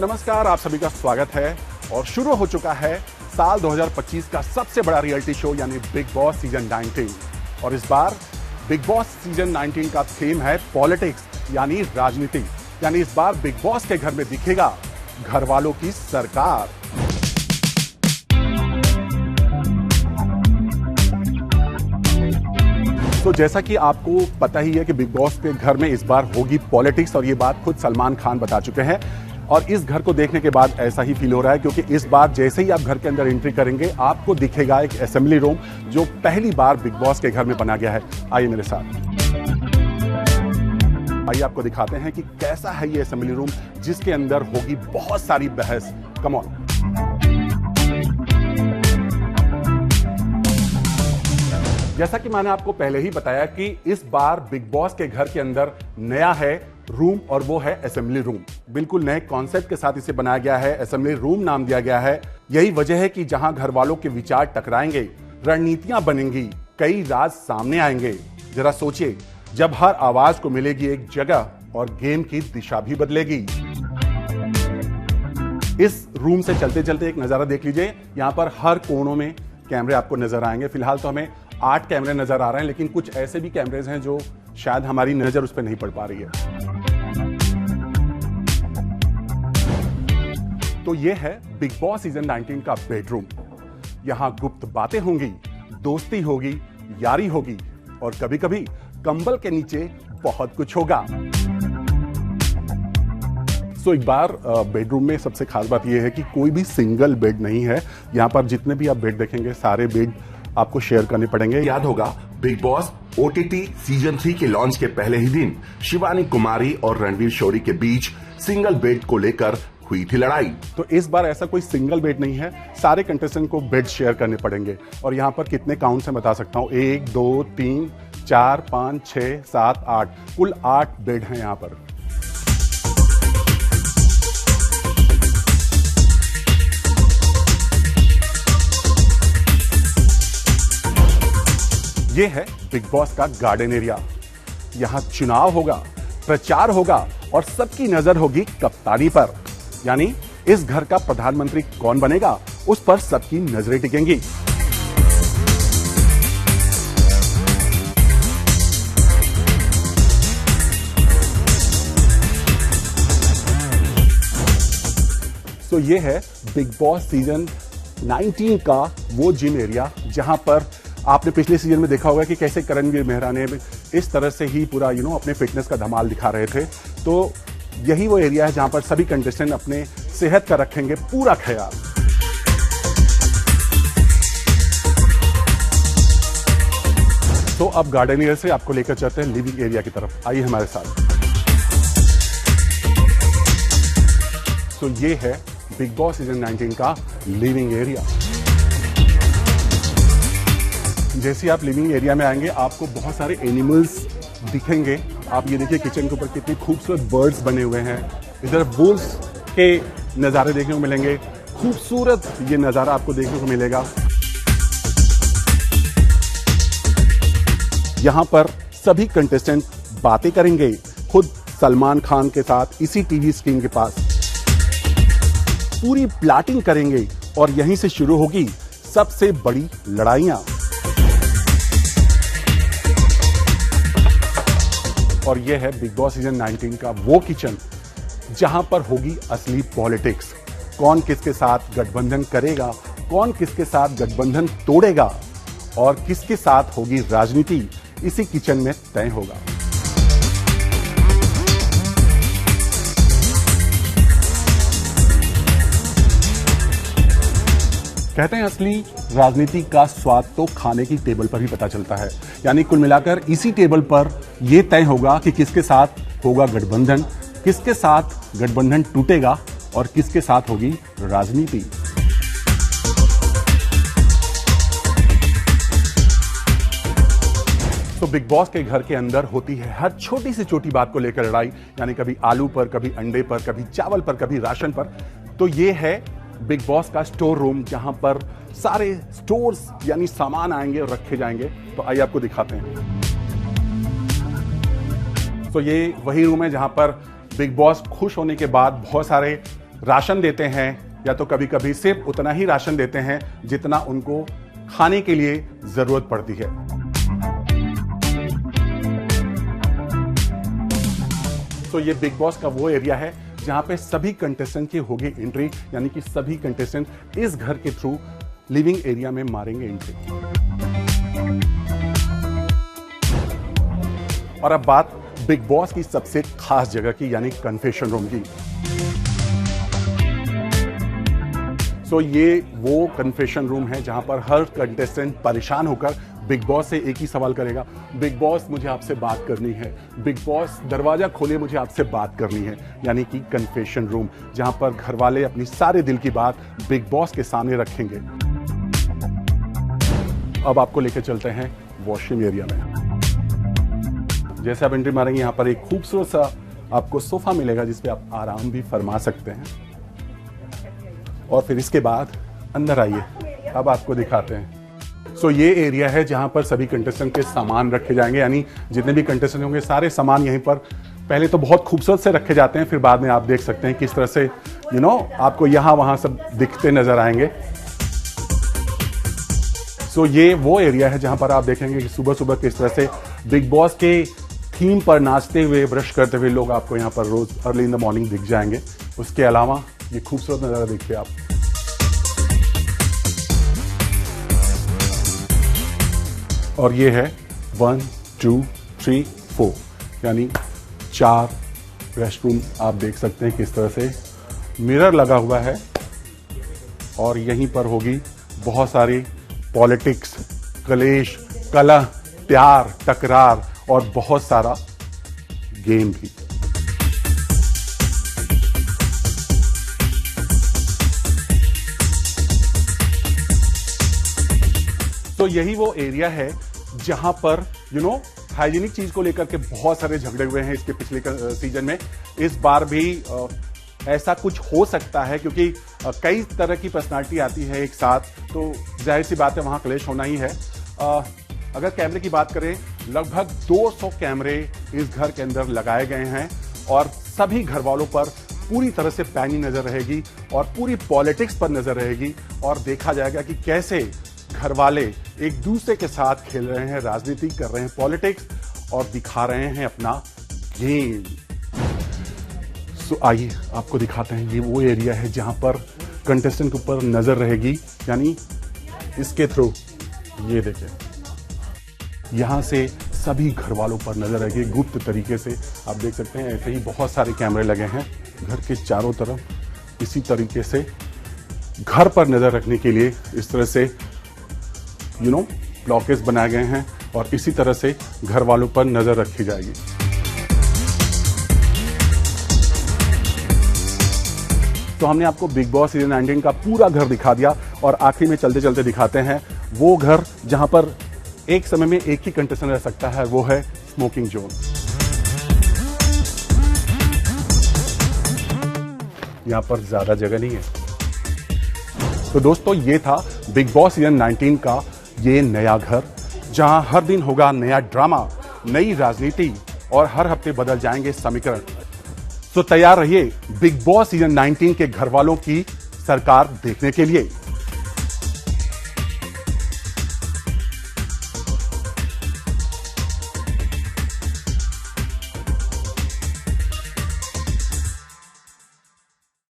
नमस्कार, आप सभी का स्वागत है और शुरू हो चुका है साल 2025 का सबसे बड़ा रियलिटी शो यानी बिग बॉस सीजन 19। और इस बार बिग बॉस सीजन 19 का थीम है पॉलिटिक्स यानी राजनीति। यानी इस बार बिग बॉस के घर में दिखेगा घर वालों की सरकार। तो जैसा कि आपको पता ही है कि बिग बॉस के घर में इस बार होगी पॉलिटिक्स, और ये बात खुद सलमान खान बता चुके हैं। और इस घर को देखने के बाद ऐसा ही फील हो रहा है, क्योंकि इस बार जैसे ही आप घर के अंदर एंट्री करेंगे आपको दिखेगा एक असेंबली रूम जो पहली बार बिग बॉस के घर में बना गया है। आइए मेरे साथ, आइए आपको दिखाते हैं कि कैसा है ये असेंबली रूम जिसके अंदर होगी बहुत सारी बहस। Come on. जैसा कि मैंने आपको पहले ही बताया कि इस बार बिग बॉस के घर के अंदर नया है रूम, और वो है असेंबली रूम। बिल्कुल नए कॉन्सेप्ट के साथ इसे बनाया गया है, असेंबली रूम नाम दिया गया है। यही वजह है कि जहां घर वालों के विचार टकराएंगे, रणनीतियां बनेंगी, कई राज सामने आएंगे। जरा सोचिए, जब हर आवाज को मिलेगी एक जगह और गेम की दिशा भी बदलेगी। इस रूम से चलते चलते एक नजारा देख लीजिए। यहां पर हर कोनों में कैमरे आपको नजर आएंगे। फिलहाल तो हमें 8 कैमरे नजर आ रहे हैं, लेकिन कुछ ऐसे भी कैमरेज हैं जो शायद हमारी नजर उस पर नहीं पड़ पा रही है। तो ये है बिग बॉस सीजन 19 का बेडरूम। यहां गुप्त बातें होंगी, दोस्ती होगी, यारी होगी, और कभी कभी कंबल के नीचे बहुत कुछ होगा। सो एक बार बेडरूम में सबसे खास बात यह है कि कोई भी सिंगल बेड नहीं है। यहां पर जितने भी आप बेड देखेंगे सारे बेड आपको शेयर करने पड़ेंगे। याद होगा बिग बॉस ओटीटी सीजन 3 के लॉन्च के पहले ही दिन शिवानी कुमारी और रणवीर शोरी के बीच सिंगल बेड को लेकर हुई थी लड़ाई। तो इस बार ऐसा कोई सिंगल बेड नहीं है, सारे कंटेस्टेंट को बेड शेयर करने पड़ेंगे। और यहाँ पर कितने काउंट्स हैं बता सकता हूँ, 1 2 3 4 5 6 7 8, कुल 8 बेड हैं यहाँ पर। ये है बिग बॉस का गार्डन एरिया। यहां चुनाव होगा, प्रचार होगा और सबकी नजर होगी कप्तानी पर। यानी इस घर का प्रधानमंत्री कौन बनेगा, उस पर सबकी नजरें टिकेंगी। तो ये है बिग बॉस सीजन 19 का वो जिम एरिया जहां पर आपने पिछले सीजन में देखा होगा कि कैसे करणवीर मेहरा ने इस तरह से ही पूरा अपने फिटनेस का धमाल दिखा रहे थे। तो यही वो एरिया है जहां पर सभी कंटेस्टेंट अपने सेहत का रखेंगे पूरा ख्याल। तो अब गार्डन एरिया से आपको लेकर चलते हैं लिविंग एरिया की तरफ। आइए हमारे साथ। तो ये है बिग बॉस सीजन 19 का लिविंग एरिया। जैसे आप लिविंग एरिया में आएंगे आपको बहुत सारे एनिमल्स दिखेंगे। आप ये देखिए किचन के ऊपर कितने खूबसूरत बर्ड्स बने हुए हैं। इधर वुल्स के नज़ारे देखने को मिलेंगे, खूबसूरत ये नज़ारा आपको देखने को मिलेगा। यहाँ पर सभी कंटेस्टेंट बातें करेंगे, खुद सलमान खान के साथ इसी टीवी स्क्रीन के पास पूरी प्लाटिंग करेंगे, और यहीं से शुरू होगी सबसे बड़ी लड़ाइयां। और यह है बिग बॉस सीजन 19 का वो किचन जहां पर होगी असली पॉलिटिक्स। कौन किसके साथ गठबंधन करेगा, कौन किसके साथ गठबंधन तोड़ेगा, और किसके साथ होगी राजनीति, इसी किचन में तय होगा। कहते हैं असली राजनीति का स्वाद तो खाने की टेबल पर ही पता चलता है। यानी कुल मिलाकर इसी टेबल पर यह तय होगा कि किसके साथ होगा गठबंधन, किसके साथ गठबंधन टूटेगा और किसके साथ होगी राजनीति। तो बिग बॉस के घर के अंदर होती है हर छोटी से छोटी बात को लेकर लड़ाई। यानी कभी आलू पर, कभी अंडे पर, कभी चावल पर, कभी राशन पर। तो ये है बिग बॉस का स्टोर रूम जहां पर सारे स्टोर्स यानी सामान आएंगे और रखे जाएंगे। तो आइए आपको दिखाते हैं। तो ये वही रूम है जहां पर बिग बॉस खुश होने के बाद बहुत सारे राशन देते हैं या तो कभी कभी सिर्फ उतना ही राशन देते हैं जितना उनको खाने के लिए जरूरत पड़ती है। तो ये बिग बॉस का वो एरिया है जहां पे सभी कंटेस्टेंट की होगी एंट्री, यानी कि सभी कंटेस्टेंट इस घर के थ्रू लिविंग एरिया में मारेंगे एंट्री। और अब बात बिग बॉस की सबसे खास जगह की, यानी कन्फेशन रूम की। तो ये वो कन्फेशन रूम है जहां पर हर कंटेस्टेंट परेशान होकर बिग बॉस से एक ही सवाल करेगा, बिग बॉस मुझे आपसे बात करनी है, बिग बॉस दरवाजा खोले मुझे आपसे बात करनी है। यानी कि कन्फेशन रूम, जहां पर घर वाले अपनी सारे दिल की बात बिग बॉस के सामने रखेंगे। अब आपको लेकर चलते हैं वॉशरूम एरिया में। जैसे आप एंट्री मारेंगे, यहां पर एक खूबसूरत सा आपको सोफा मिलेगा जिसपे आप आराम भी फरमा सकते हैं। और फिर इसके बाद अंदर आइए, अब आपको दिखाते हैं। सो ये एरिया है जहां पर सभी कंटेस्टेंट के सामान रखे जाएंगे, यानी जितने भी कंटेस्टेंट होंगे सारे सामान यहीं पर पहले तो बहुत खूबसूरत से रखे जाते हैं, फिर बाद में आप देख सकते हैं किस तरह से आपको यहां वहां सब दिखते नजर आएंगे। सो ये वो एरिया है जहां पर आप देखेंगे कि सुबह सुबह किस तरह से बिग बॉस के थीम पर नाचते हुए, ब्रश करते हुए लोग आपको यहां पर रोज अर्ली इन द मॉर्निंग दिख जाएंगे। उसके अलावा ये खूबसूरत नजारा देखिए आप। और ये है 1 2 3 4, यानी 4 रेस्टरूम आप देख सकते हैं किस तरह से मिरर लगा हुआ है। और यहीं पर होगी बहुत सारी पॉलिटिक्स, कलेश, कलह, प्यार, टकरार और बहुत सारा गेम भी। तो यही वो एरिया है जहां पर हाइजीनिक चीज को लेकर के बहुत सारे झगड़े हुए हैं इसके पिछले सीजन में। इस बार भी ऐसा कुछ हो सकता है क्योंकि कई तरह की पर्सनालिटी आती है एक साथ, तो जाहिर सी बात है वहां क्लेश होना ही है। अगर कैमरे की बात करें, लगभग 200 कैमरे इस घर के अंदर लगाए गए हैं और सभी घर वालों पर पूरी तरह से पैनी नजर रहेगी और पूरी पॉलिटिक्स पर नजर रहेगी और देखा जाएगा कि कैसे घर वाले एक दूसरे के साथ खेल रहे हैं, राजनीति कर रहे हैं, पॉलिटिक्स, और दिखा रहे हैं अपना गेम। सो आइए आपको दिखाते हैं, ये वो एरिया है जहां पर कंटेस्टेंट के ऊपर नजर रहेगी, यानी इसके थ्रू ये देखिए यहां से सभी घर वालों पर नजर रहेगी गुप्त तरीके से। आप देख सकते हैं ऐसे ही बहुत सारे कैमरे लगे हैं घर के चारों तरफ। इसी तरीके से घर पर नजर रखने के लिए इस तरह से ब्लॉकेज बनाए गए हैं और इसी तरह से घर वालों पर नजर रखी जाएगी। तो हमने आपको बिग बॉस सीजन 19 का पूरा घर दिखा दिया और आखिरी में चलते चलते दिखाते हैं वो घर जहां पर एक समय में एक ही कंटेस्टेंट रह सकता है, वो है स्मोकिंग जोन। यहां पर ज्यादा जगह नहीं है। तो दोस्तों ये था बिग बॉस सीजन 19 का ये नया घर, जहां हर दिन होगा नया ड्रामा, नई राजनीति और हर हफ्ते बदल जाएंगे समीकरण। तो तैयार रहिए बिग बॉस सीजन 19 के घर वालों की सरकार देखने के लिए।